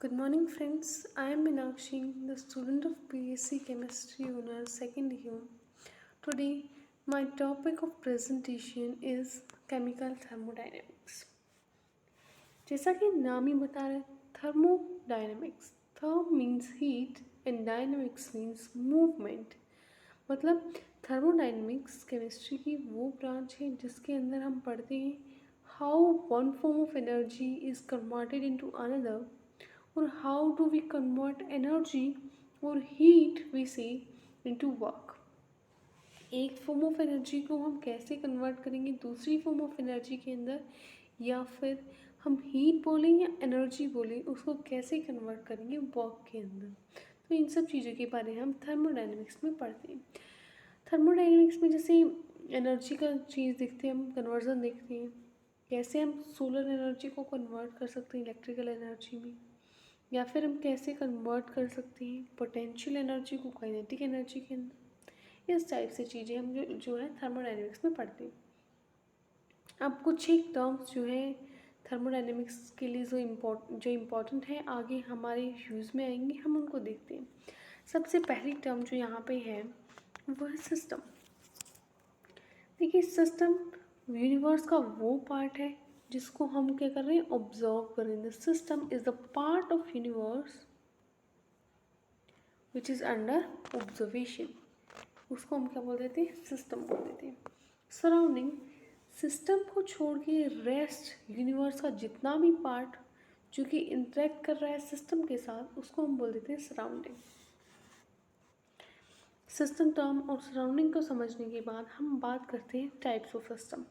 Good morning, friends. I am Meenakshi, the student of BSc Chemistry Honors second year. Today, my topic of presentation is chemical thermodynamics. जैसा कि नाम ही बता रहे thermodynamics, therm means heat and dynamics means movement. मतलब thermodynamics chemistry की वो branch है जिसके अंदर हम पढ़ते हैं how one form of energy is converted into another और how do we convert energy और heat we say into work. एक फॉर्म ऑफ एनर्जी को हम कैसे कन्वर्ट करेंगे दूसरी फॉर्म ऑफ एनर्जी के अंदर, या फिर हम हीट बोलें या एनर्जी बोलें, उसको कैसे कन्वर्ट करेंगे वर्क के अंदर। तो इन सब चीज़ों के बारे में हम थर्मोडाइनमिक्स में पढ़ते हैं। थर्मोडाइनमिक्स में जैसे एनर्जी का चीज़ देखते हैं, हम कन्वर्जन देखते हैं, कैसे हम सोलर एनर्जी को कन्वर्ट कर सकते हैं इलेक्ट्रिकल एनर्जी में, या फिर हम कैसे कन्वर्ट कर सकते हैं पोटेंशियल एनर्जी को काइनेटिक एनर्जी के अंदर। इस टाइप से चीज़ें हम जो है थर्मोडाइनमिक्स में पढ़ते हैं। अब कुछ एक टर्म्स जो है थर्मोडाइनमिक्स के लिए जो इम्पोर्टेंट है आगे हमारे यूज़ में आएंगे, हम उनको देखते हैं। सबसे पहली टर्म जो यहाँ पे है वो है सिस्टम। देखिए, सिस्टम यूनिवर्स का वो पार्ट है जिसको हम क्या कर रहे हैं, ऑब्जर्व कर रहे हैं। The system is the part of universe which is under observation. उसको हम क्या बोल देते हैं, सिस्टम बोल देते हैं। सराउंडिंग, सिस्टम को छोड़ के रेस्ट यूनिवर्स का जितना भी पार्ट जो कि इंटरेक्ट कर रहा है सिस्टम के साथ, उसको हम बोल देते हैं सराउंडिंग। सिस्टम टर्म और सराउंडिंग को समझने के बाद हम बात करते हैं टाइप्स ऑफ सिस्टम।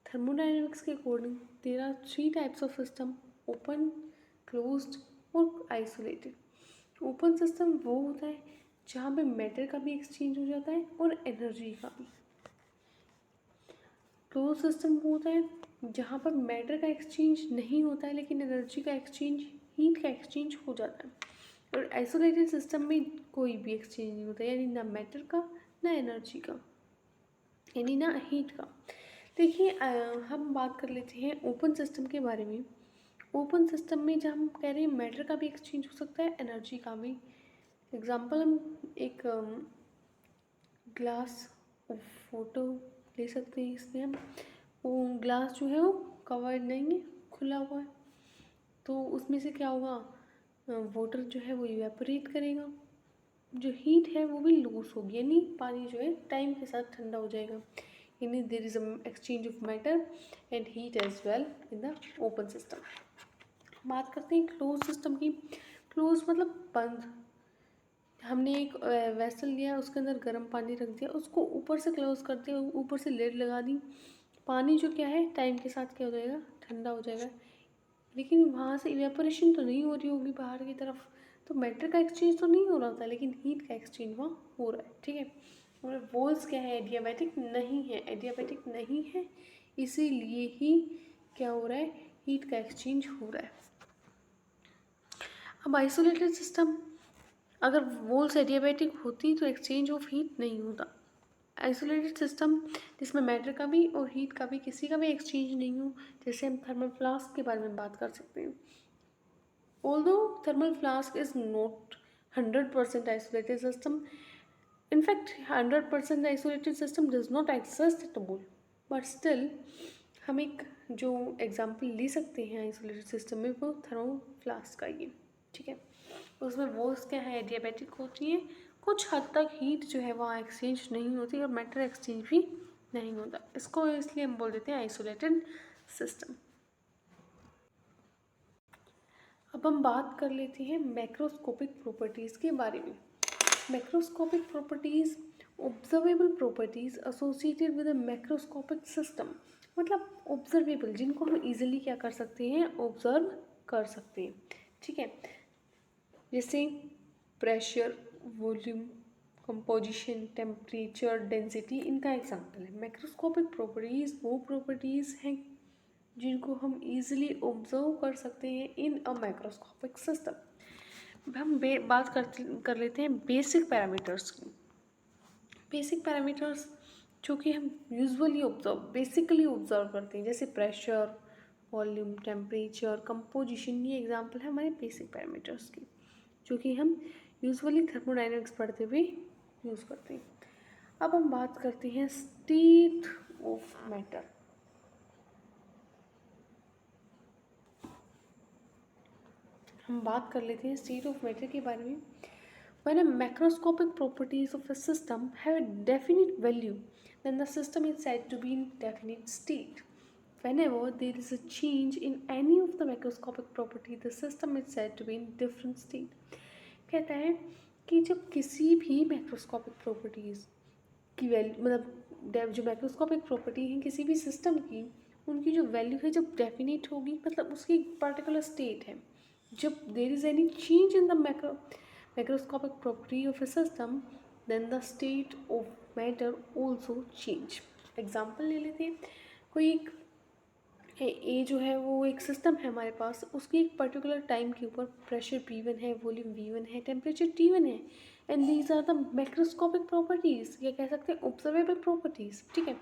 थर्मोडाइनमिक्स के according there are 3 types of system, open, closed और आइसोलेटेड। ओपन सिस्टम वो होता है जहाँ पे मैटर का भी एक्सचेंज हो जाता है और एनर्जी का भी। क्लोज सिस्टम वो होता है जहाँ पर मैटर का एक्सचेंज नहीं होता है लेकिन एनर्जी का एक्सचेंज, हीट का एक्सचेंज हो जाता है। और आइसोलेटेड सिस्टम में कोई भी एक्सचेंज नहीं होता, यानी ना मैटर का ना एनर्जी का, यानी ना हीट का। देखिए, हम बात कर लेते हैं ओपन सिस्टम के बारे में। ओपन सिस्टम में जब हम कह रहे हैं मैटर का भी एक्सचेंज हो सकता है, एनर्जी का भी। एग्जांपल हम एक ग्लास फोटो ले सकते हैं। इसमें हम वो ग्लास जो है वो कवर्ड नहीं है, खुला हुआ है, तो उसमें से क्या होगा, वाटर जो है वो इवेपोरेट करेगा, जो हीट है वो भी लूज होगी, यानी पानी जो है टाइम के साथ ठंडा हो जाएगा। यानी there is exchange of matter and heat as well in the open system. बात करते हैं क्लोज सिस्टम की। क्लोज मतलब बंद। हमने एक वेसल लिया, उसके अंदर गर्म पानी रख दिया, उसको ऊपर से क्लोज कर दिया, ऊपर से लिड लगा दी। पानी जो क्या है टाइम के साथ क्या हो जाएगा, ठंडा हो जाएगा, लेकिन वहाँ से इवेपोरेशन तो नहीं हो रही होगी बाहर की तरफ, तो मैटर का एक्सचेंज तो नहीं हो रहा था लेकिन हीट का एक्सचेंज वहाँ हो रहा है। ठीक है, और वॉल्स क्या है, एडियाबैटिक नहीं है, एडियाबैटिक नहीं है, इसीलिए ही क्या हो रहा है, हीट का एक्सचेंज हो रहा है। अब आइसोलेटेड सिस्टम, अगर वॉल्स एडियाबैटिक होती तो एक्सचेंज ऑफ हीट नहीं होता। आइसोलेटेड सिस्टम जिसमें मैटर का भी और हीट का भी किसी का भी एक्सचेंज नहीं हो, जैसे हम थर्मल फ्लास्क के बारे में बात कर सकते हैं। Although thermal flask is not 100% isolated system, in fact 100% isolated system does not exist at all, but still हम एक जो एग्जाम्पल ले सकते हैं आइसोलेटेड सिस्टम में वो थर्मल फ्लास्क का ही है। ठीक है, उसमें वॉल्स क्या है, एडियाबैटिक होती है, कुछ हद तक हीट जो है वहाँ एक्सचेंज नहीं होती और मैटर एक्सचेंज भी नहीं होता, इसको इसलिए हम बोल देते हैं आइसोलेटेड सिस्टम। अब हम बात कर लेते हैं मैक्रोस्कोपिक प्रॉपर्टीज़ के बारे में। Macroscopic properties, observable properties associated with a macroscopic system, मतलब ऑब्जर्वेबल जिनको हम इजीली क्या कर सकते हैं, ऑब्जर्व कर सकते हैं। ठीक है, जैसे pressure, volume, composition, temperature, density, इनका एग्जाम्पल है। मैक्रोस्कोपिक प्रॉपर्टीज़ वो प्रॉपर्टीज़ हैं जिनको हम इजीली ऑब्जर्व कर सकते हैं इन अ माइक्रोस्कोपिक सिस्टम। हम बात कर लेते हैं बेसिक पैरामीटर्स की। बेसिक पैरामीटर्स जो कि हम यूजुअली बेसिकली ऑब्जर्व करते हैं, जैसे प्रेशर, वॉल्यूम, टेम्परेचर, कंपोजिशन, ये एग्जांपल है हमारे बेसिक पैरामीटर्स की, जो कि हम यूजुअली थर्मोडाइनमिक्स पढ़ते हुए यूज़ करते हैं। अब हम बात करते हैं स्टेट ऑफ मैटर। हम बात कर लेते हैं स्टेट ऑफ मैटर के बारे में। When a macroscopic properties of a system have a definite value, then the system is said to be in definite state. Whenever there is a change in any of the macroscopic property, the system is said to be in different state. कहता है कि जब किसी भी macroscopic properties की value, मतलब जो macroscopic property है किसी भी सिस्टम की, उनकी जो वैल्यू है जब डेफिनेट होगी, मतलब उसकी पर्टिकुलर स्टेट है, जब there is any change in the macroscopic property of a system, then the state of matter also change. Example ले लेते हैं। कोई एक ए जो है वो एक सिस्टम है हमारे पास, उसकी एक पर्टिकुलर टाइम के ऊपर प्रेशर P1 है, वॉल्यूम V1 है, टेम्परेचर T1 है, and these are the macroscopic properties, या कह सकते हैं ऑब्जर्वेबल प्रॉपर्टीज़। ठीक है,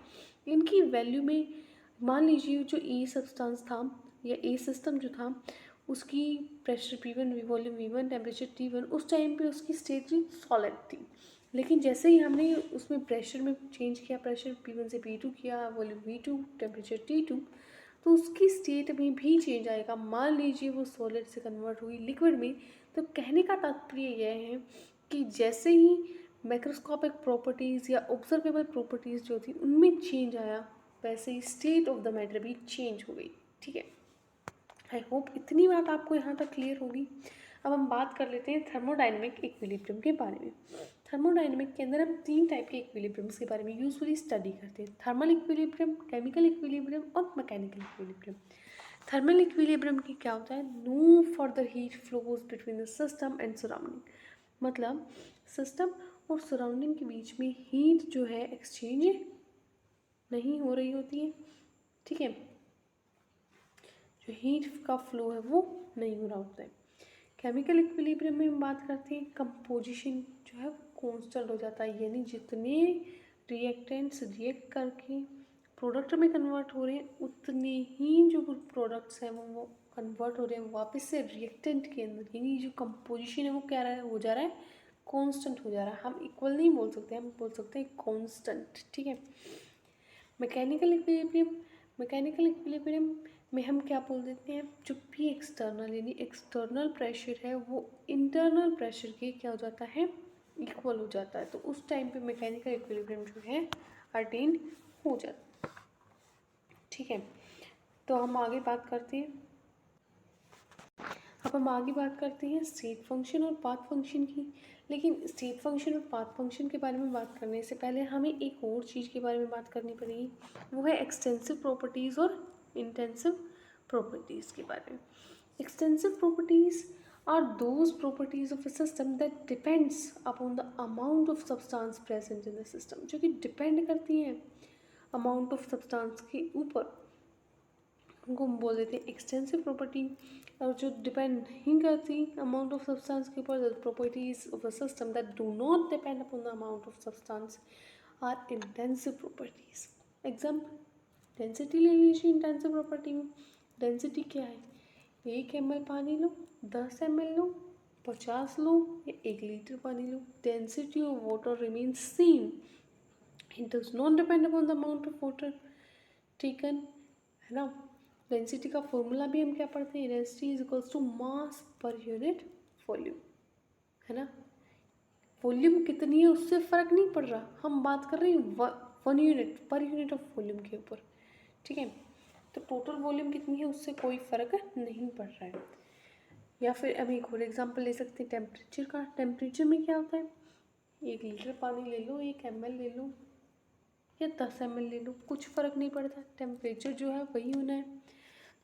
इनकी वैल्यू में मान लीजिए जो ए सब्सटेंस था या ए सिस्टम जो था, उसकी pressure P1, volume V1, temperature T1, उस टाइम पे उसकी स्टेट सॉलिड थी। लेकिन जैसे ही हमने उसमें प्रेशर में चेंज किया, प्रेशर P1 से P2 किया, वॉल्यूम V2, टेम्परेचर T2, तो उसकी स्टेट में भी चेंज आएगा। मान लीजिए वो सॉलिड से कन्वर्ट हुई लिक्विड में। तो कहने का तात्पर्य यह है कि जैसे ही मैक्रोस्कोपिक प्रॉपर्टीज़ या ऑब्जर्वेबल प्रॉपर्टीज़ जो थी उनमें चेंज आया, वैसे ही स्टेट ऑफ द मैटर भी चेंज हो गई। ठीक है, आई होप इतनी बात आपको यहाँ तक क्लियर होगी। अब हम बात कर लेते हैं थर्मोडाइनमिक इक्विलिब्रियम के बारे में। थर्मोडाइनमिक के अंदर हम 3 टाइप के इक्विलिब्रियम्स के बारे में यूजुअली स्टडी करते हैं: थर्मल इक्विलिब्रियम, केमिकल इक्विलिब्रियम और मैकेनिकल इक्विलिब्रियम। थर्मल इक्विलिब्रियम की क्या होता है? No further heat flows between the system and surrounding, मतलब सिस्टम और सराउंडिंग के बीच में हीट जो है एक्सचेंज नहीं हो रही होती है। ठीक है, जो हीट का फ्लो है वो नहीं हो रहा होता है। केमिकल इक्विलिब्रियम में हम बात करते हैं, कंपोजिशन जो है कांस्टेंट हो जाता है, यानी जितने रिएक्टेंट्स रिएक्ट करके प्रोडक्ट में कन्वर्ट हो रहे हैं, उतने ही जो प्रोडक्ट्स हैं वो कन्वर्ट हो रहे हैं वापस से रिएक्टेंट के अंदर, यानी जो कंपोजिशन है वो क्या रहा है, हो जा रहा है कांस्टेंट हो जा रहा है। हम इक्वल नहीं बोल सकते, हम बोल सकते हैं कांस्टेंट। ठीक है, मैकेनिकल इक्विलिब्रियम में हम क्या बोल देते हैं, जो भी एक्सटर्नल यानी एक्सटर्नल प्रेशर है वो इंटरनल प्रेशर के क्या हो जाता है, इक्वल हो जाता है। तो उस टाइम पे मैकेनिकल इक्विलिब्रियम जो है अटेन हो जाता है। ठीक है, तो हम आगे बात करते हैं। अब हम आगे बात करते हैं स्टेट फंक्शन और पाथ फंक्शन की। लेकिन स्टेट फंक्शन और पाथ फंक्शन के बारे में बात करने से पहले हमें एक और चीज़ के बारे में बात करनी पड़ेगी, वो है एक्सटेंसिव प्रॉपर्टीज़ और इंटेंसिव प्रॉपर्टीज़ के बारे में। Extensive properties are those properties of a system that depends upon the amount of substance present in the system, जो कि डिपेंड करती हैं अमाउंट ऑफ सब्सटेंस के ऊपर, उनको हम बोल देते हैं एक्सटेंसिव प्रॉपर्टी। और जो डिपेंड नहीं करती अमाउंट ऑफ सब्सटेंस के ऊपर, properties of the system that do not depend upon the amount of substance are intensive properties. Example, density ले लीजिए। इंटेंसिव प्रॉपर्टी में डेंसिटी क्या है, 1 ml पानी लो, 10 ml लो, 50 लो या 1 लीटर पानी लो, density of water remains same, it does not depend upon the amount of water taken, है ना। डेंसिटी का फॉर्मूला भी हम क्या पढ़ते हैं, density is equals to mass per unit volume, है ना। वॉल्यूम कितनी है उससे फ़र्क नहीं पड़ रहा, हम बात कर रहे हैं 1 unit per unit of volume के ऊपर। ठीक है, तो टोटल वॉल्यूम कितनी है उससे कोई फ़र्क नहीं पड़ रहा है। या फिर हम एक और एग्जांपल ले सकते हैं टेम्परेचर का। टेम्परेचर में क्या होता है, 1 लीटर पानी ले लो, 1 ml ले लो या 10 ml ले लो, कुछ फ़र्क नहीं पड़ता, टेम्परेचर जो है वही होना है।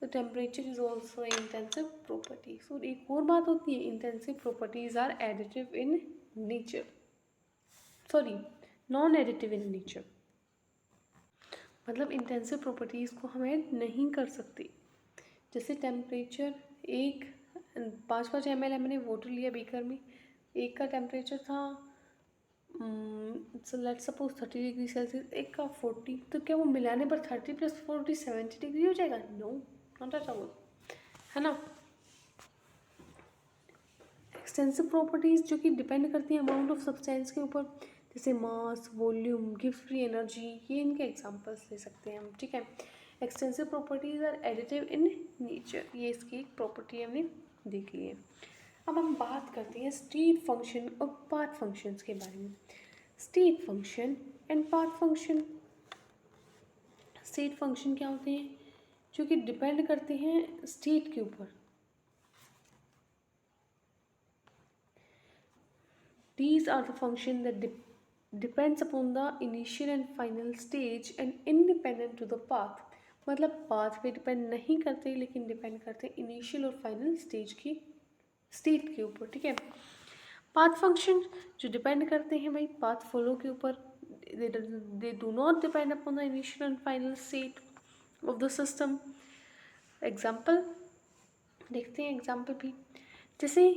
तो temperature is also intensive properties. और एक और बात होती है, intensive properties are additive in nature, sorry non additive in nature, मतलब इंटेंसिव प्रॉपर्टीज़ को हम ऐड नहीं कर सकते। जैसे टेम्परेचर 5 ml मैंने वाटर लिया बीकर में, एक का टेम्परेचर था लेट्स सपोज 30 डिग्री सेल्सियस, एक का 40, तो क्या वो मिलाने पर 30 + 40 70 डिग्री हो जाएगा? नो, नॉट एट ऑल, है ना। एक्सटेंसिव प्रॉपर्टीज जो कि डिपेंड करती हैं अमाउंट ऑफ सब्सटेंस के ऊपर, जैसे मास, वॉल्यूम, गिव फ्री एनर्जी, ये इनके एग्जांपल्स ले सकते हैं हम, ठीक है। Extensive properties are additive in nature, ये इसकी एक प्रॉपर्टी हमने देख ली है। अब हम बात करते हैं स्टेट फंक्शन और पाथ फंक्शंस के बारे में। State function and path function. State function क्या होते हैं? जो कि डिपेंड करते हैं स्टेट के ऊपर। These are the function that depends upon the initial and final stage and independent to the path। मतलब पाथ पे डिपेंड नहीं करते लेकिन डिपेंड करते इनिशियल और फाइनल स्टेज की स्टेट के ऊपर, ठीक है। पाथ फंक्शन जो डिपेंड करते हैं भाई पाथ फॉलो के ऊपर, they do not depend upon the initial and final state of the system. Example देखते हैं, एग्जाम्पल भी जैसे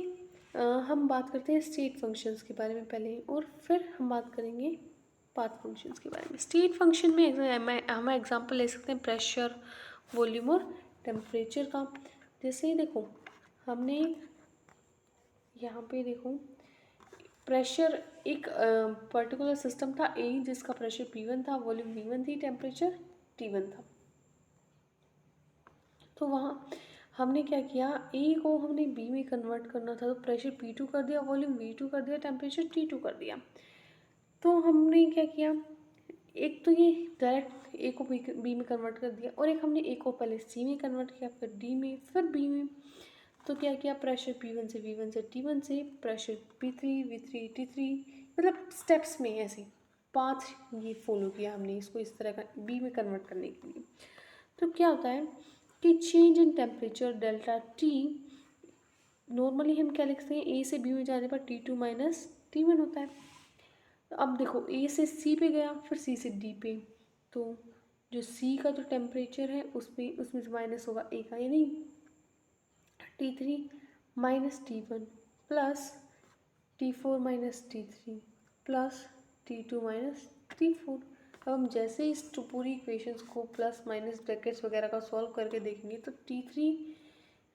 हम बात करते हैं स्टेट फंक्शंस के बारे में पहले और फिर हम बात करेंगे पाथ फंक्शंस के बारे में। स्टेट फंक्शन में हम एग्जांपल ले सकते हैं प्रेशर, वॉल्यूम और टेम्परेचर का। जैसे देखो हमने यहाँ पे देखो प्रेशर एक पर्टिकुलर सिस्टम था ए जिसका प्रेशर P1 था, वॉल्यूम V1 थी, टेम्परेचर T1 था। तो वहाँ हमने क्या किया, ए को हमने बी में कन्वर्ट करना था तो प्रेशर P2 कर दिया, वॉल्यूम V2 कर दिया, टेम्परेचर T2 कर दिया। तो हमने क्या किया, एक तो ये डायरेक्ट ए को बी में कन्वर्ट कर दिया और एक हमने ए को पहले सी में कन्वर्ट किया, फिर डी में, फिर बी में। तो क्या किया, प्रेशर P1 से V1 से T1 से, प्रेशर P3 V3 T3, मतलब स्टेप्स में ऐसे पाथ ये फॉलो किया हमने इसको इस तरह का बी में कन्वर्ट करने के लिए। तो क्या होता है कि change in temperature delta T, normally हम क्या लिखते हैं, ए से बी में जाने पर T2 माइनस T1 होता है। तो अब देखो ए से सी पे गया, फिर सी से डी पे, तो जो सी का जो टेम्परेचर है उसमें से माइनस होगा ए का, यानी T3 minus T1 plus T4 minus T3 plus T2 minus T4। अब हम जैसे इस पूरी इक्वेशंस को प्लस माइनस ब्रैकेट्स वगैरह का सॉल्व करके देखेंगे तो T3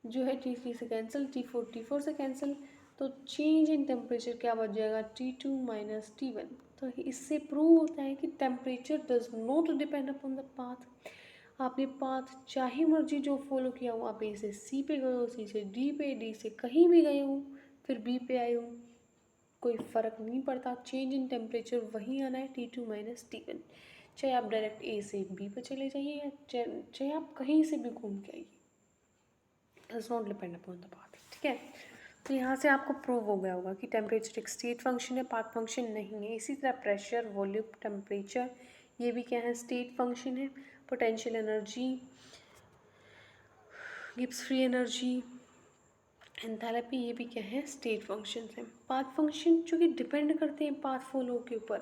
जो है T3 से कैंसिल, T4 से कैंसिल, तो चेंज इन टेम्परेचर क्या बच जाएगा, T2 माइनस T1। तो इससे प्रूव होता है कि temperature does not depend upon the path. आपने पाथ चाहे मर्जी जो फॉलो किया हो, आप ए से सी पे गए हो, सी से डी पे, डी से कहीं भी गए हो, फिर बी पे आए हो, कोई फ़र्क नहीं पड़ता, चेंज इन टेम्परेचर वही आना है T2 माइनस T1। चाहे आप डायरेक्ट ए से बी पे चले जाइए या चाहे आप कहीं से भी घूम के आइए, does not depend upon the path, ठीक है। तो यहाँ से आपको प्रूव हो गया होगा कि टेम्परेचर एक स्टेट फंक्शन है, पाथ फंक्शन नहीं है। इसी तरह प्रेशर, वॉल्यूम, टेम्परेचर ये भी क्या है, स्टेट फंक्शन है। Potential energy, Gibbs free energy, enthalpy, ये भी क्या है, स्टेट फंक्शन है। पाथ फंक्शन जो कि डिपेंड करते हैं पाथ फॉलो के ऊपर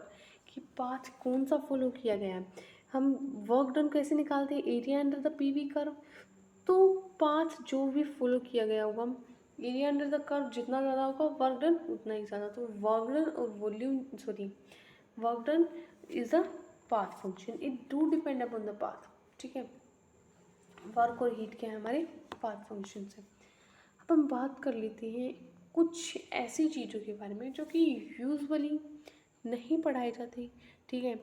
कि पाथ कौन सा फॉलो किया गया है। हम वर्क डन कैसे निकालते हैं, area under the PV curve. तो पाथ जो भी फॉलो किया गया होगा, एरिया अंडर द कर्व जितना ज़्यादा होगा वर्क डन उतना ही ज़्यादा। तो वर्क डन और volume work done is the path function, it do depend upon the path, ठीक है। वर्क और हीट क्या है, हमारे पाथ फंक्शन है। अब हम बात कर लेते हैं कुछ ऐसी चीज़ों के बारे में जो कि यूजुअली नहीं पढ़ाई जाती, ठीक है।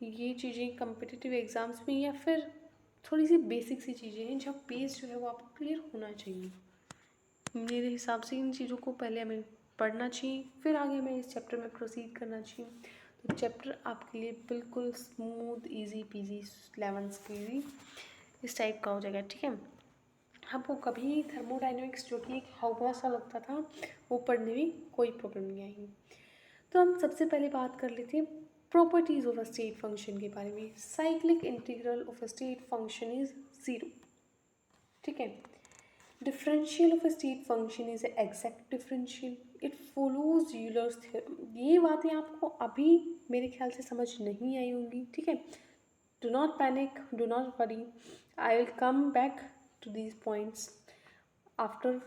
ये चीज़ें कम्पिटिटिव एग्ज़ाम्स में या फिर थोड़ी सी बेसिक सी चीज़ें हैं जहाँ बेस जो है वो आपको क्लियर होना चाहिए। मेरे हिसाब से इन चीज़ों को पहले हमें पढ़ना चाहिए, फिर आगे हमें इस चैप्टर में प्रोसीड करना चाहिए। तो चैप्टर आपके लिए बिल्कुल स्मूथ इजी पीजी 11th के इस टाइप का हो जाएगा, ठीक है। आपको कभी थर्मोडाइनमिक्स जो कि एक हवा सा लगता था वो पढ़ने में कोई प्रॉब्लम नहीं आएगी। तो हम सबसे पहले बात कर लेते हैं properties of a state function के बारे में। Cyclic integral of a state function is 0, ठीक है। Differential of a state function is exact differential, it follows Euler's theorem. ये बातें आपको अभी मेरे ख्याल से समझ नहीं आई होंगी, ठीक है। Do not panic, do not worry, I will come back to these points after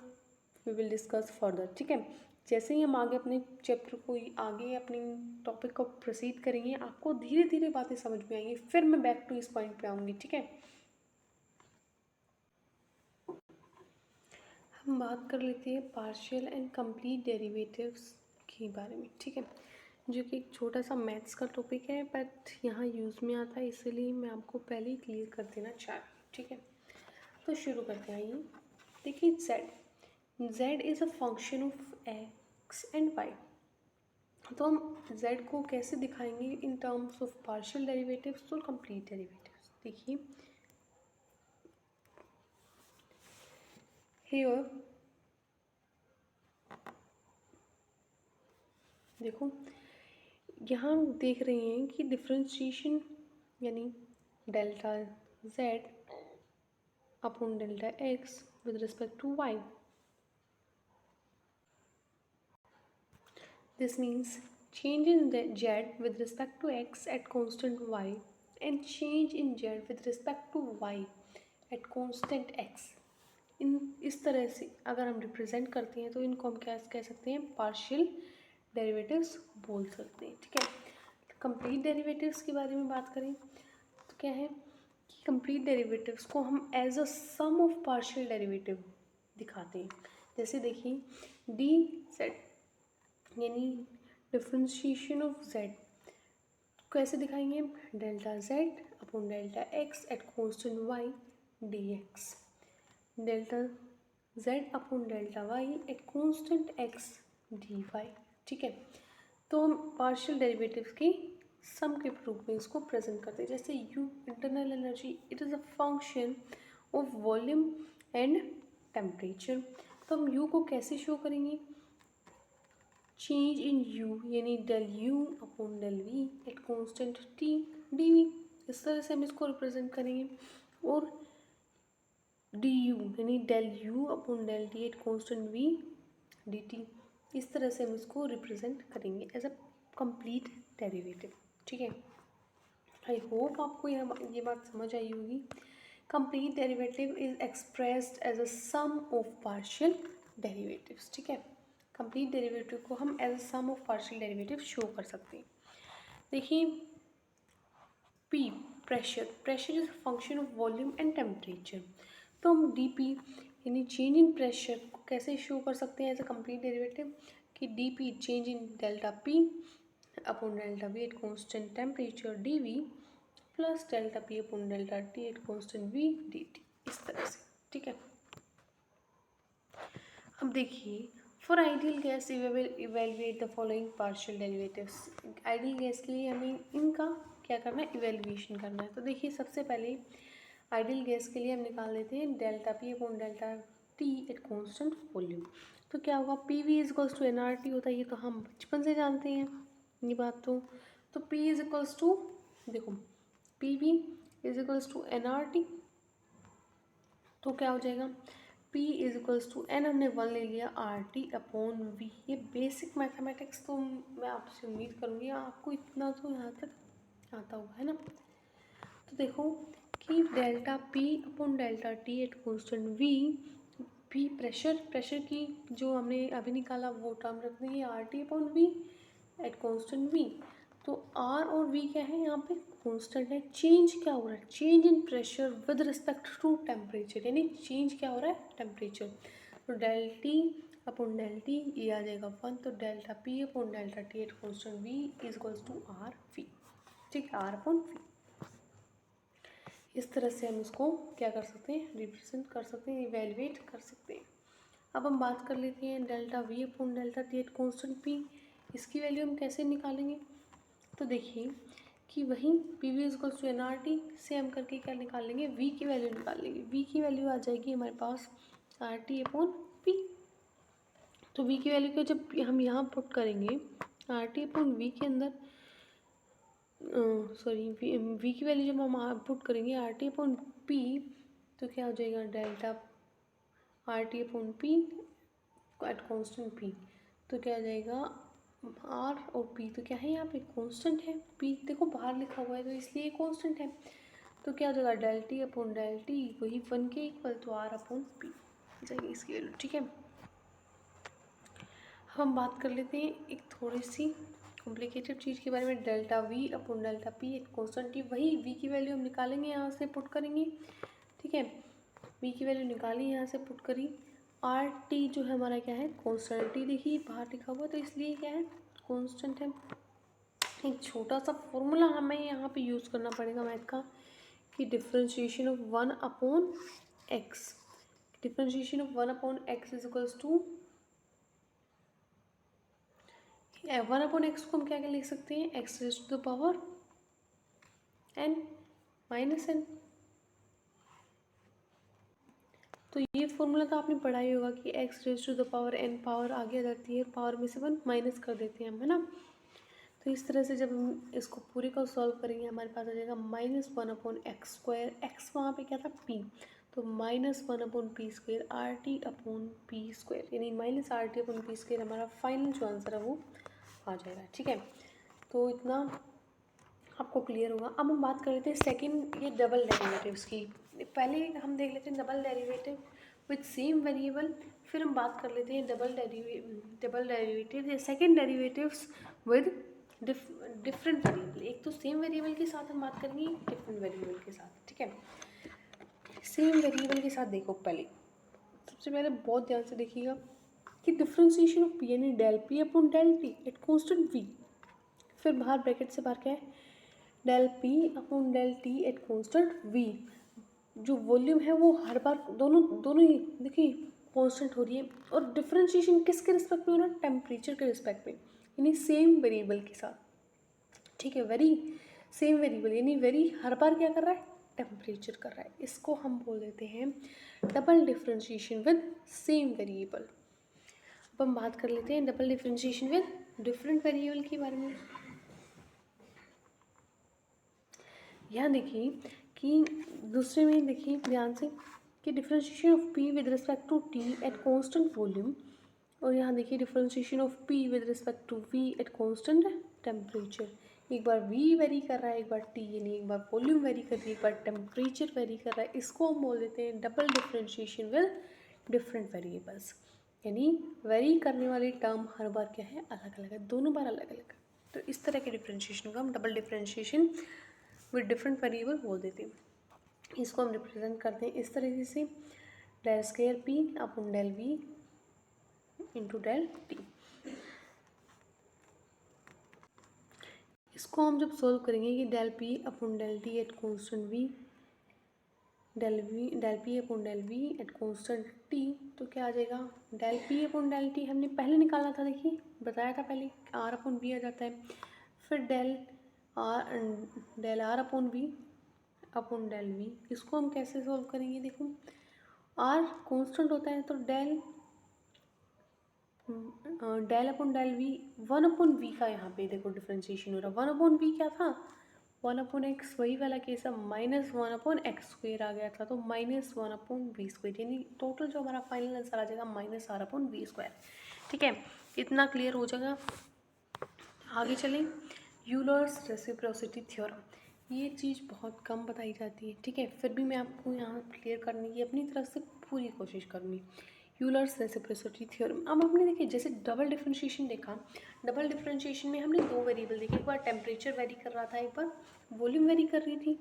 we will discuss further, ठीक है। जैसे ही हम आगे अपने चैप्टर को आगे अपने टॉपिक को प्रोसीड करेंगे आपको धीरे धीरे बातें समझ में आएंगी, फिर मैं बैक टू इस पॉइंट पे आऊँगी, ठीक है। हम बात कर लेते हैं पार्शियल एंड कंप्लीट डेरिवेटिव्स के बारे में, ठीक है, जो कि एक छोटा सा मैथ्स का टॉपिक है बट यहाँ यूज़ में आता है, इसलिए मैं आपको पहले ही क्लियर कर देना चाह रही हूँ, ठीक है। तो शुरू करते हैं। आइए देखिए, z is a function of x and y। तो हम z को कैसे दिखाएंगे in terms of partial derivatives और कंप्लीट डेरिवेटिव्स। देखिए हियर, देखो यहाँ हम देख रहे हैं कि डिफ्रेंशिएशन यानी delta z upon delta x with respect to y. This means change in z with respect to x at constant y and change in z with respect to y at constant x. इन इस तरह से अगर हम represent करते हैं तो इनको हम क्या कह सकते हैं, पार्शियल डेरिवेटिव्स बोल सकते हैं, ठीक है। कंप्लीट डेरिवेटिव्स के बारे में बात करें तो क्या है कि कंप्लीट डेरिवेटिव्स को हम as a sum of partial derivative दिखाते हैं। जैसे देखिए डी जेड यानी डिफ्रेंशिएशन ऑफ जेड कैसे दिखाएंगे, delta Z upon delta X at constant Y d X, delta Z upon delta Y at constant X d Y, ठीक है। तो हम पार्शियल डेरिवेटिव्स की सम के रूप में इसको प्रेजेंट करते हैं। जैसे U internal energy, it is a function of volume and temperature. तो हम यू को कैसे शो करेंगे, चेंज इन यू यानी del U upon del V at constant T d V, इस तरह से हम इसको रिप्रेजेंट करेंगे। और डी यू यानी del U upon del T at constant V d T, इस तरह से हम इसको रिप्रेजेंट करेंगे एज अ कंप्लीट डेरिवेटिव, ठीक है। आई होप आपको ये बात समझ आई होगी। Complete derivative is expressed as a sum of partial derivatives, ठीक है। कंप्लीट डेरिवेटिव को हम as a sum of partial derivative show कर सकते हैं। देखिए P, pressure is a function of volume and temperature. तो हम डी पी यानी चेंज इन प्रेशर को कैसे शो कर सकते हैं एज अ कंप्लीट डेरिवेटिव, कि d P change in delta P upon delta V at constant temperature d V plus delta P upon delta T at constant V d T, इस तरह से, ठीक है। अब देखिए for ideal gas evaluate the following partial derivatives. Ideal gas के लिए हमें इनका क्या करना है, इवेल्युएशन करना है। तो देखिए सबसे पहले आइडियल गैस के लिए हम निकाल लेते हैं delta P upon delta T at constant volume. तो क्या होगा, P V is equals to n R T होता है, ये तो हम बचपन से जानते हैं ये बात। तो पी इज इक्वल्स टू, देखो P V is equals to n R T, तो क्या हो जाएगा, P is equals to n, हमने वन ले लिया, आर टी अपॉन वी। ये बेसिक मैथमेटिक्स तो मैं आपसे उम्मीद करूँगी आपको इतना तो यहाँ तक आता होगा, है ना। तो देखो कि delta P upon delta T at constant V, P pressure की जो हमने अभी निकाला वो टर्म रख देंगे R T upon V at constant V. तो आर और वी क्या है यहाँ पे, कॉन्स्टेंट है। चेंज क्या हो रहा है, change in pressure with respect to temperature, यानी चेंज क्या हो रहा है, टेम्परेचर। तो del T upon del T ये आ जाएगा 1, तो delta P upon delta T at constant V is equals to R V, ठीक है, आर अपॉन वी। इस तरह से हम इसको क्या कर सकते हैं, रिप्रेजेंट कर सकते हैं, इवेलुएट कर सकते हैं। अब हम बात कर लेते हैं delta V upon delta T at constant P, इसकी वैल्यू हम कैसे निकालेंगे। तो देखिए कि वहीं P V equals to n R T से हम करके क्या निकाल लेंगे, वी की वैल्यू निकाल लेंगे। वी की वैल्यू आ जाएगी हमारे पास आर टी अपॉन पी। तो वी की वैल्यू को जब हम यहाँ पुट करेंगे आर टी अपॉन वी के अंदर, सॉरी वी की वैल्यू जब हम पुट करेंगे आर टी अपॉन पी, तो क्या हो जाएगा, delta R T upon P eight constant P. तो क्या आ जाएगा, आर और पी तो क्या है यहाँ पे कांस्टेंट है, पी देखो बाहर लिखा हुआ है तो इसलिए कांस्टेंट है। तो क्या हो जाएगा, del T upon del T वही 1 के इक्वल, तो आर अपॉन पी जाएगी इसकी वैल्यू, ठीक है। हम बात कर लेते हैं एक थोड़ी सी कॉम्प्लिकेटेड चीज़ के बारे में, delta V upon delta P एक कांस्टेंट टी, वही वी की वैल्यू हम निकालेंगे यहाँ से पुट करेंगे, ठीक है। वी की वैल्यू निकाली यहाँ से पुट करी, आर टी जो है हमारा क्या है, कॉन्स्टेंट। टी देखिए बाहर लिखा हुआ, तो इसलिए क्या है, कॉन्स्टेंट है। एक छोटा सा फॉर्मूला हमें यहाँ पे यूज़ करना पड़ेगा मैथ का, कि differentiation of 1/x, differentiation of 1/x is equals to 1/x को हम क्या क्या लिख सकते हैं, x raise to the power n minus n। तो ये फॉर्मूला तो आपने पढ़ा ही होगा कि x raise to the power n, power आगे आ जाती है, पावर में से 1 माइनस कर देते हैं हम, है ना। तो इस तरह से जब हम इसको पूरे को सॉल्व करेंगे हमारे पास आ जाएगा -1/x²। x वहाँ पे क्या था, p, तो -1/p² RT/p², यानी -RT/p² हमारा फाइनल जो आंसर है वो आ जाएगा। ठीक है, तो इतना आपको क्लियर होगा। अब हम बात कर लेते हैं सेकंड, ये डबल डेरिवेटिव्स की। पहले हम देख लेते हैं double derivative with same variable, फिर हम बात कर लेते हैं डबल डेरिवेटिव या second derivatives with different variable. एक तो सेम वेरिएबल के साथ हम बात करेंगे, डिफरेंट वेरिएबल के साथ। ठीक है, सेम वेरिएबल के साथ देखो, पहले सबसे पहले बहुत ध्यान से देखिएगा कि डिफ्रेंशिएशन ऑफ पी यानी del P upon del T at constant V, फिर बाहर ब्रैकेट से बाहर क्या है, del P upon del T at constant V. जो वॉल्यूम है वो हर बार दोनों ही देखिए कांस्टेंट हो रही है, और डिफरेंशिएशन किसके रिस्पेक्ट में हो रहा है, टेम्परेचर के रिस्पेक्ट में, यानी सेम वेरिएबल के साथ। ठीक है, वेरी सेम वेरिएबल यानी वेरी हर बार क्या कर रहा है, टेम्परेचर कर रहा है। इसको हम बोल देते हैं double differentiation with same variable. अब हम बात कर लेते हैं double differentiation with different variable के बारे में। यहाँ देखिए कि दूसरे में देखिए ध्यान से कि differentiation of P with respect to T at constant volume, और यहाँ देखिए differentiation of P with respect to V at constant temperature. एक बार वी वेरी कर रहा है, एक बार टी, यानी एक बार वॉल्यूम वेरी कर रही है, एक बार टेम्परेचर वेरी कर रहा है। इसको हम बोल देते हैं double differentiation with different variables, यानी वेरी करने वाली टर्म हर बार क्या है, अलग अलग है, दोनों बार अलग अलग है। तो इस तरह के डिफरेंशिएशन को हम double differentiation with different variable बोल देते हैं। इसको हम रिप्रेजेंट करते हैं इस तरीके से, del square P upon del V into del T. इसको हम जब सोल्व करेंगे कि del P upon del T at constant V, del P upon del V at constant T, तो क्या आ जाएगा, del P upon del T हमने पहले निकाला था, देखिए बताया था पहले, आर अपॉन वी आ जाता है, फिर del R upon V upon del V. इसको हम कैसे सॉल्व करेंगे, देखो आर कांस्टेंट होता है, तो del upon del we, 1/v का यहाँ पे देखो डिफ्रेंशिएशन हो रहा है। 1/v क्या था, 1/x, वही वाला केस है, -1/x² आ गया था, तो -1/v², यानी टोटल जो हमारा फाइनल आंसर आ जाएगा -r/v²। ठीक है, इतना क्लियर हो जाएगा। आगे चलें, यूलर्स रेसिप्रोसिटी थ्योरम। ये चीज़ बहुत कम बताई जाती है, ठीक है, फिर भी मैं आपको यहाँ क्लियर करने की अपनी तरफ से पूरी कोशिश करूँगी। Euler's reciprocity theorem. अब हमने देखिए जैसे डबल डिफरेंशिएशन देखा, डबल डिफरेंशिएशन में हमने दो वेरिएबल देखे, एक बार टेम्परेचर वेरी कर रहा था, एक बार वॉल्यूम वेरी कर रही थी,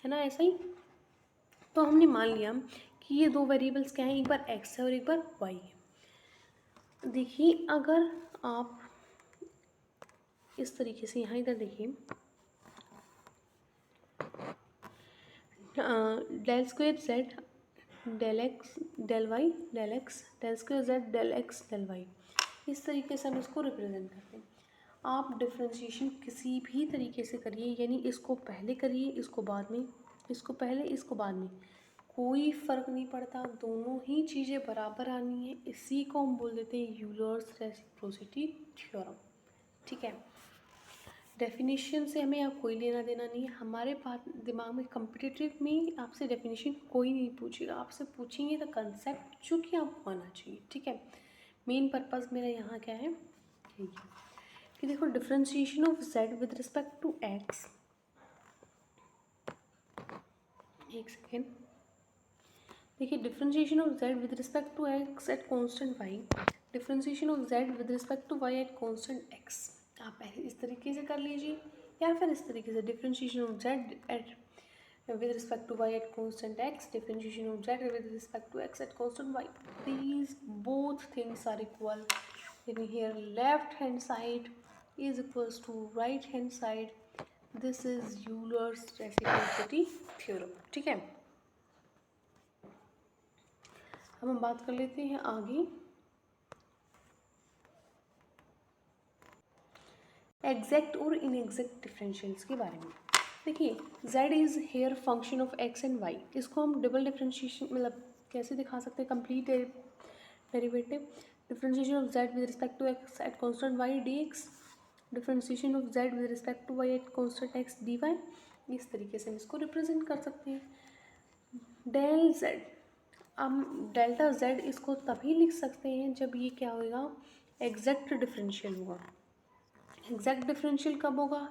है ना, ऐसा ही। तो हमने मान लिया कि ये दो वेरिएबल्स क्या हैं, एक बार एक्स है और एक बार वाई है। देखिए अगर आप इस तरीके से यहाँ इधर देखिए, del square Z del X del Y del X, del square Z del X del Y, इस तरीके से हम इसको रिप्रेजेंट करते हैं। आप डिफ्रेंशिएशन किसी भी तरीके से करिए, यानी इसको पहले करिए, इसको बाद में, इसको पहले इसको बाद में, कोई फ़र्क नहीं पड़ता, दोनों ही चीज़ें बराबर आनी है। इसी को हम बोल देते हैं यूलर्स रेसिप्रोसिटी थ्योरम। ठीक है, डेफिनेशन से हमें आप कोई लेना देना नहीं है, हमारे पास दिमाग में कम्पिटिटिव में आपसे डेफिनेशन कोई नहीं पूछेगा, आपसे पूछेंगे तो कंसेप्ट जो कि आपको आना चाहिए। ठीक है, मेन पर्पस मेरा यहाँ क्या है, यही है कि देखो differentiation of Z with respect to X, एक सेकेंड, देखिए differentiation of Z with respect to X at constant Y, differentiation of Z with respect to Y at constant X. आप पहले इस तरीके से कर लीजिए, या फिर इस तरीके से differentiation of Z at with respect to y at constant x, differentiation of z with respect to x at constant y. These both things are equal. Then here left hand side is equals to right hand side. This is Euler's reciprocity theorem. ठीक है, अब हम बात कर लेते हैं आगे exact और इनएग्जैक्ट डिफरेंशियल्स के बारे में. देखिए z is here function of x and y. इसको हम डबल डिफरेंशिएशन मतलब कैसे दिखा सकते हैं, complete derivative. Differentiation of z with respect to x at constant y dx, differentiation of z with respect to y at constant x dy. इस तरीके से हम इसको रिप्रेजेंट कर सकते हैं. डेल z, हम डेल्टा z इसको तभी लिख सकते हैं जब ये क्या होगा, एग्जैक्ट डिफरेंशियल होगा. एग्जैक्ट डिफरेंशियल कब होगा,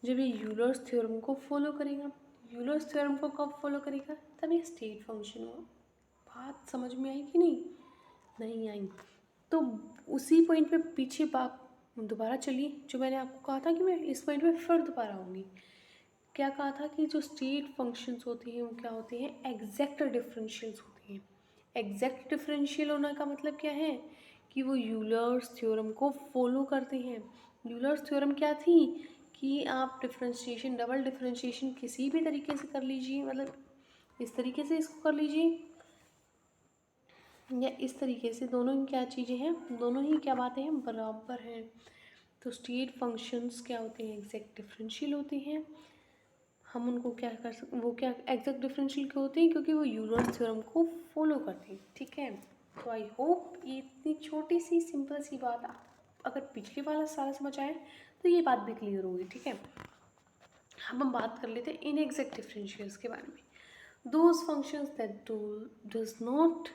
जब ये यूलर्स थ्योरम को फॉलो करेगा. यूलर्स थ्योरम को कब फॉलो करेगा, तब ये स्टेट फंक्शन होगा. बात समझ में आई कि नहीं आई. तो उसी पॉइंट पे पीछे बात दोबारा चलिए, जो मैंने आपको कहा था कि मैं इस पॉइंट पे फिर दोबारा आऊँगी. क्या कहा था कि जो स्टेट फंक्शंस होते हैं वो क्या होते हैं, एग्जैक्ट डिफरेंशियल्स होते हैं. एग्जैक्ट डिफरेंशियल होना का मतलब क्या है कि वो यूलर्स थ्योरम को फॉलो करते हैं. यूलर्स थ्योरम क्या थी कि आप डिफरेंशिएशन, डबल डिफरेंशिएशन किसी भी तरीके से कर लीजिए, मतलब इस तरीके से इसको कर लीजिए या इस तरीके से, दोनों ही क्या चीज़ें हैं, दोनों ही क्या बातें हैं, बराबर हैं. तो स्टेट फंक्शंस क्या होते हैं, एग्जैक्ट डिफरेंशियल होते हैं. हम उनको क्या कर सकते, वो क्या एग्जैक्ट डिफरेंशियल क्यों होते हैं, क्योंकि वो यूलर्स थ्योरम को फॉलो करते हैं. ठीक है, तो आई होप ये इतनी छोटी सी सिंपल सी बात अगर पिछले वाला सारा समझ आए तो ये बात भी क्लियर होगी. ठीक है, अब हम बात कर लेते हैं इनएग्जैक्ट डिफरेंशियल्स के बारे में. Those functions that does not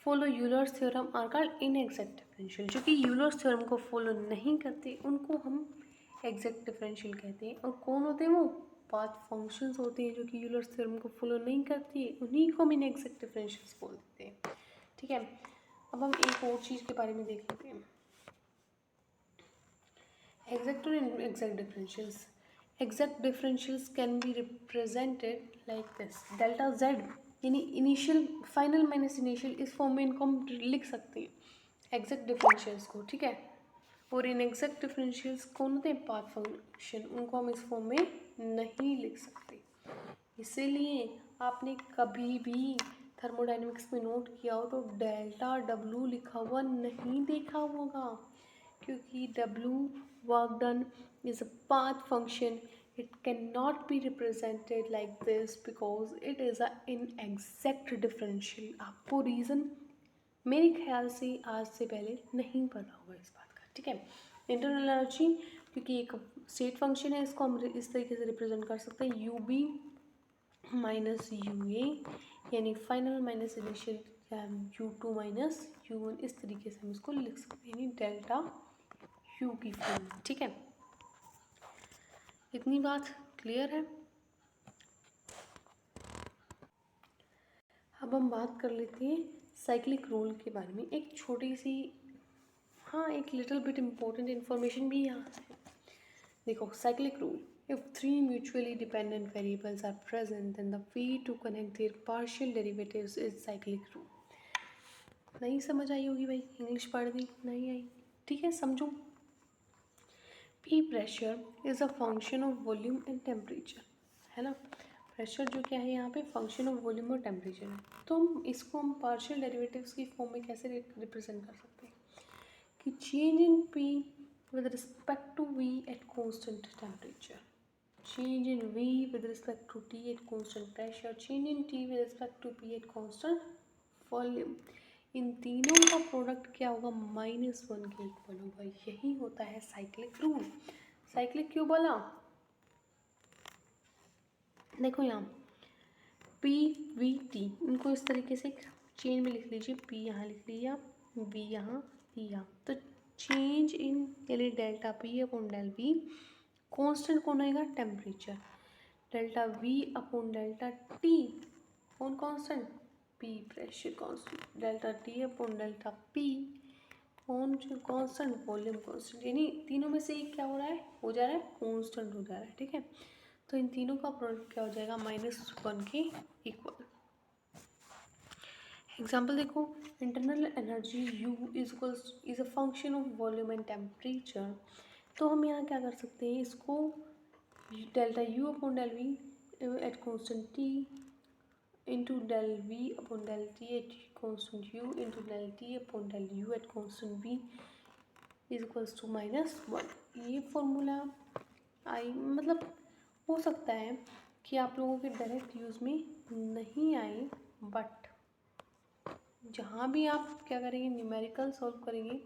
follow Euler's theorem are called inexact differential. जो कि यूलर्स थ्योरम को फॉलो नहीं करते उनको हम एग्जैक्ट डिफरेंशियल कहते हैं. और कौन होते हैं वो, पाथ फंक्शंस होते हैं जो कि यूलर्स थ्योरम को फॉलो नहीं करती, उन्हीं को हम इनएग्जैक्ट डिफरेंशियल्स बोल देते हैं. ठीक है, अब हम एक और चीज़ के बारे में देख लेते हैं, exact or inexact differentials. Exact differentials can be represented like this. Delta z यानी इनिशियल फाइनल माइनस इनिशियल, इस फॉर्म में इनको हम लिख सकते हैं एग्जैक्ट डिफरेंशियल्स को. ठीक है, और इनएग्जैक्ट डिफरेंशियल्स कौन होते हैं, पाथ फंक्शन, उनको हम इस फॉर्म में नहीं लिख सकते. इसीलिए आपने कभी भी थर्मोडाइनमिक्स में नोट किया हो तो डेल्टा डब्लू लिखा हुआ नहीं देखा होगा, क्योंकि W work done is a path function. It cannot be represented like this because it is a inexact differential. आपको रीज़न मेरे ख्याल से आज से पहले नहीं पता होगा इस बात का. ठीक है, इंटरनल एनर्जी क्योंकि एक स्टेट फंक्शन है, इसको हम इस तरीके से रिप्रेजेंट कर सकते हैं UB माइनस UA, यानी final minus initial, U2 minus U1. इस तरीके से हम इसको लिख सकते हैं, यानी डेल्टा U की फॉर्म. ठीक है, इतनी बात क्लियर है. अब हम बात कर लेते हैं साइक्लिक रूल के बारे में. एक छोटी सी, हाँ एक लिटिल बिट इम्पोर्टेंट इन्फॉर्मेशन भी यहाँ है. देखो cyclic rule, if 3 mutually dependent variables are present then the way to connect their partial derivatives is cyclic rule. नहीं समझ आई होगी भाई, इंग्लिश पढ़ दी नहीं आई. ठीक है, समझो. P pressure is a function of volume and temperature, है ना. प्रेशर जो क्या है यहाँ पे, फंक्शन ऑफ वॉल्यूम और टेम्परेचर है. तो हम इसको हम पार्शियल डेरिवेटिव्स की फॉर्म में कैसे रिप्रेजेंट कर सकते हैं कि change in P with respect to V at constant temperature, change in V with respect to T at constant pressure, change in T with respect to P at constant volume. इन तीनों का product क्या होगा, -1 के equal होगा. यही होता है साइक्लिक रूल. साइक्लिक क्यों बोला, देखो यहाँ PVT, इनको इस तरीके से चेन में लिख लीजिए. P यहाँ लिख लिया, V यहाँ, T यहाँ. तो चेंज इन यानी delta P upon del V, constant कौन रहेगा, temperature. Delta V upon delta T कौन constant, P pressure constant. Delta T upon delta P कौन कॉन्स्टेंट, वॉल्यूम कॉन्स्टेंट. यानी तीनों में से एक क्या हो रहा है, हो जा रहा है कॉन्स्टेंट हो जा रहा है. ठीक है, तो इन तीनों का प्रोडक्ट क्या हो जाएगा, -1 के इक्वल। एग्जाम्पल देखो, internal energy U is a function of volume and temperature. तो हम यहाँ क्या कर सकते हैं, इसको delta U upon del V at constant T into del V upon del T at constant U into del T upon del U at constant V is equals to -1। ये formula मतलब हो सकता है कि आप लोगों के डायरेक्ट यूज़ में नहीं आए, बट जहाँ भी आप क्या करेंगे, न्यूमेरिकल सॉल्व करेंगे,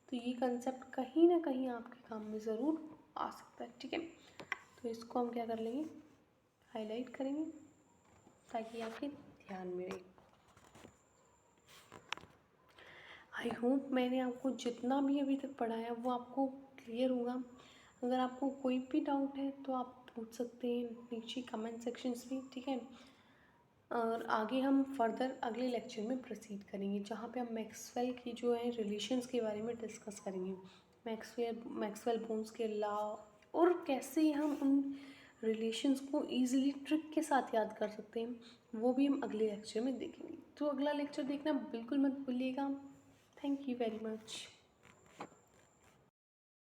तो ये कंसेप्ट कहीं ना कहीं आपके काम में ज़रूर आ सकता है। ठीक है, तो इसको हम क्या कर लेंगे, हाईलाइट करेंगे ताकि आपके ध्यान में रहे। आई होप मैंने आपको जितना भी अभी तक पढ़ाया वो आपको क्लियर होगा। अगर आपको कोई भी डाउट है तो आप पूछ सकते हैं नीचे कमेंट सेक्शंस में। ठीक है, और आगे हम फर्दर अगले लेक्चर में प्रोसीड करेंगे, जहाँ पे हम मैक्सवेल की जो है रिलेशंस के बारे में डिस्कस करेंगे, मैक्सवेल बोन्स के लॉ, और कैसे हम उन रिलेशंस को इजीली ट्रिक के साथ याद कर सकते हैं, वो भी हम अगले लेक्चर में देखेंगे। तो अगला लेक्चर देखना बिल्कुल मत भूलिएगा। Thank you very much.